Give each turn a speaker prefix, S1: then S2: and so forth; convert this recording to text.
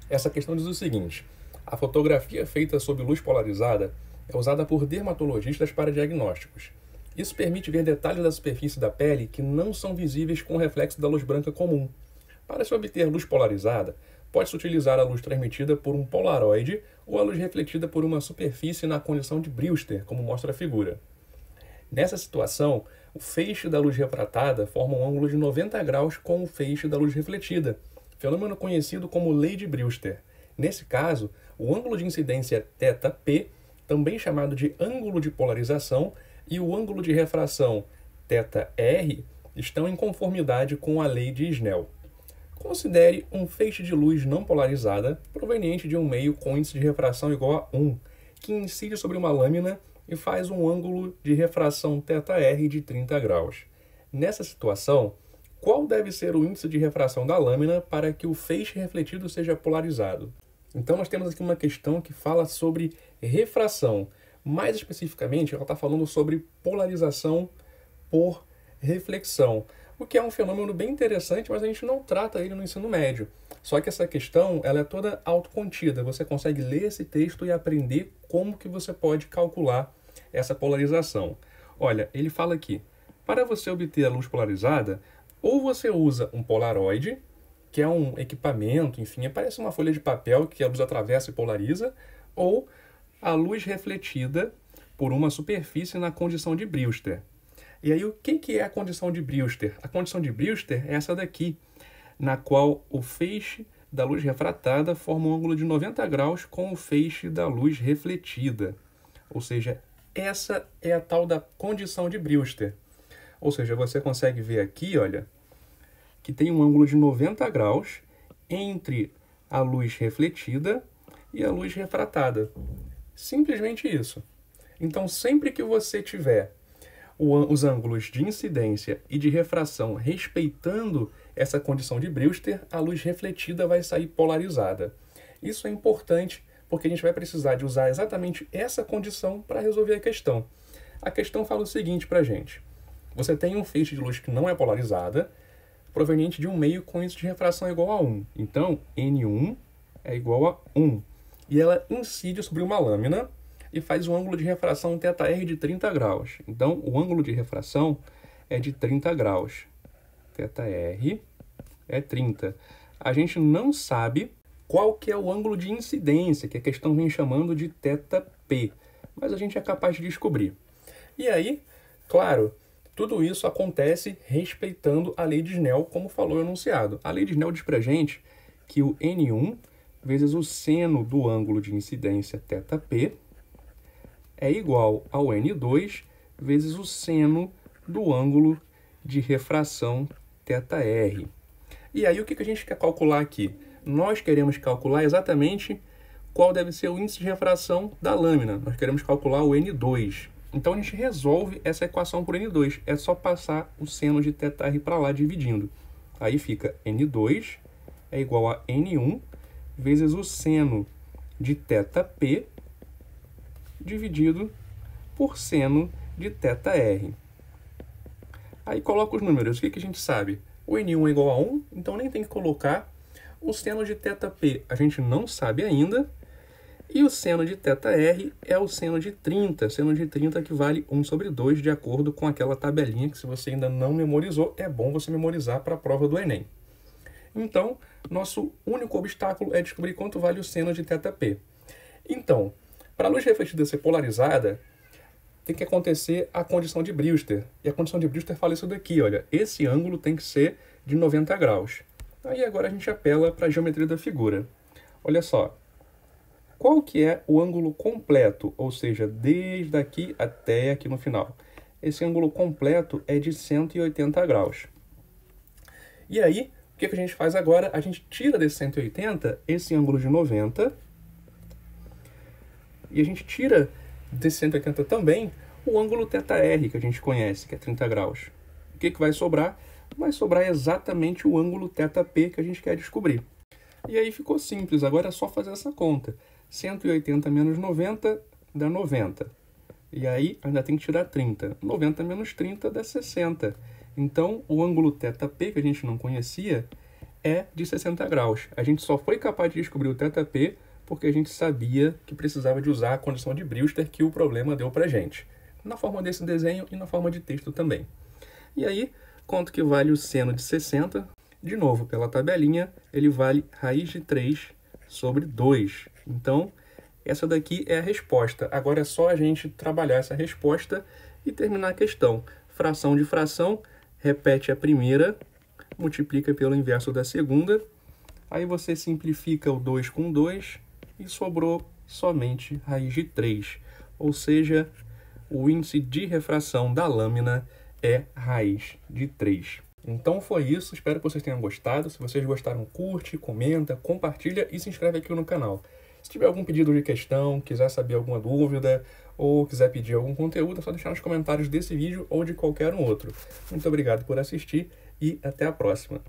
S1: Essa questão diz o seguinte: a fotografia feita sob luz polarizada é usada por dermatologistas para diagnósticos. Isso permite ver detalhes da superfície da pele que não são visíveis com o reflexo da luz branca comum. Para se obter luz polarizada, pode-se utilizar a luz transmitida por um polaroide ou a luz refletida por uma superfície na condição de Brewster, como mostra a figura. Nessa situação, o feixe da luz refratada forma um ângulo de 90 graus com o feixe da luz refletida, fenômeno conhecido como lei de Brewster. Nesse caso, o ângulo de incidência θp, também chamado de ângulo de polarização, e o ângulo de refração θr estão em conformidade com a lei de Snell. Considere um feixe de luz não polarizada proveniente de um meio com índice de refração igual a 1, que incide sobre uma lâmina e faz um ângulo de refração θr de 30 graus. Nessa situação, qual deve ser o índice de refração da lâmina para que o feixe refletido seja polarizado? Então nós temos aqui uma questão que fala sobre refração. Mais especificamente, ela está falando sobre polarização por reflexão, o que é um fenômeno bem interessante, mas a gente não trata ele no ensino médio. Só que essa questão ela é toda autocontida. Você consegue ler esse texto e aprender como que você pode calcular essa polarização. Olha, ele fala aqui, para você obter a luz polarizada, ou você usa um polaroide, que é um equipamento, enfim, parece uma folha de papel que a luz atravessa e polariza, ou a luz refletida por uma superfície na condição de Brewster. E aí, o que é a condição de Brewster? A condição de Brewster é essa daqui, na qual o feixe da luz refratada forma um ângulo de 90 graus com o feixe da luz refletida. Ou seja, essa é a tal da condição de Brewster. Ou seja, você consegue ver aqui, olha, que tem um ângulo de 90 graus entre a luz refletida e a luz refratada. Simplesmente isso. Então, sempre que você tiver os ângulos de incidência e de refração respeitando essa condição de Brewster, a luz refletida vai sair polarizada. Isso é importante porque a gente vai precisar de usar exatamente essa condição para resolver a questão. A questão fala o seguinte para a gente. Você tem um feixe de luz que não é polarizada, proveniente de um meio com índice de refração igual a 1. Então, N1 é igual a 1. E ela incide sobre uma lâmina e faz um ângulo de refração θr de 30 graus. Então, o ângulo de refração é de 30 graus. θr é 30. A gente não sabe qual que é o ângulo de incidência, que a questão vem chamando de θp, mas a gente é capaz de descobrir. E aí, claro, tudo isso acontece respeitando a lei de Snell, como falou o enunciado. A lei de Snell diz pra gente que o N1 vezes o seno do ângulo de incidência θp é igual ao N2 vezes o seno do ângulo de refração θr. E aí o que a gente quer calcular aqui? Nós queremos calcular exatamente qual deve ser o índice de refração da lâmina. Nós queremos calcular o N2. Então a gente resolve essa equação por N2. É só passar o seno de θr para lá dividindo. Aí fica N2 é igual a N1 vezes o seno de θp dividido por seno de θr. Aí coloca os números. O que a gente sabe? O N1 é igual a 1, então nem tem que colocar. O seno de θp a gente não sabe ainda. E o seno de θr é o seno de 30. Seno de 30 que vale 1 sobre 2, de acordo com aquela tabelinha que, se você ainda não memorizou, é bom você memorizar para a prova do Enem. Então, nosso único obstáculo é descobrir quanto vale o seno de θp. Então, para a luz refletida ser polarizada, tem que acontecer a condição de Brewster. E a condição de Brewster fala isso daqui, olha. Esse ângulo tem que ser de 90 graus. Aí agora a gente apela para a geometria da figura. Olha só. Qual que é o ângulo completo? Ou seja, desde aqui até aqui no final. Esse ângulo completo é de 180 graus. E aí, o que a gente faz agora? A gente tira desse 180 esse ângulo de 90. E a gente tira desse 180 também o ângulo θr, que a gente conhece, que é 30 graus. O que vai sobrar? Vai sobrar exatamente o ângulo θp que a gente quer descobrir. E aí ficou simples, agora é só fazer essa conta. 180 menos 90 dá 90. E aí ainda tem que tirar 30. 90 menos 30 dá 60. Então o ângulo θp, que a gente não conhecia, é de 60 graus. A gente só foi capaz de descobrir o θp porque a gente sabia que precisava de usar a condição de Brewster que o problema deu pra gente. Na forma desse desenho e na forma de texto também. E aí, quanto que vale o seno de 60? De novo, pela tabelinha, ele vale raiz de 3 sobre 2. Então, essa daqui é a resposta. Agora é só a gente trabalhar essa resposta e terminar a questão. Fração de fração, repete a primeira, multiplica pelo inverso da segunda. Aí você simplifica o 2 com 2 e sobrou somente raiz de 3. Ou seja, o índice de refração da lâmina é raiz de 3. Então foi isso, espero que vocês tenham gostado. Se vocês gostaram, curte, comenta, compartilha e se inscreve aqui no canal. Se tiver algum pedido de questão, quiser saber alguma dúvida ou quiser pedir algum conteúdo, é só deixar nos comentários desse vídeo ou de qualquer um outro. Muito obrigado por assistir e até a próxima.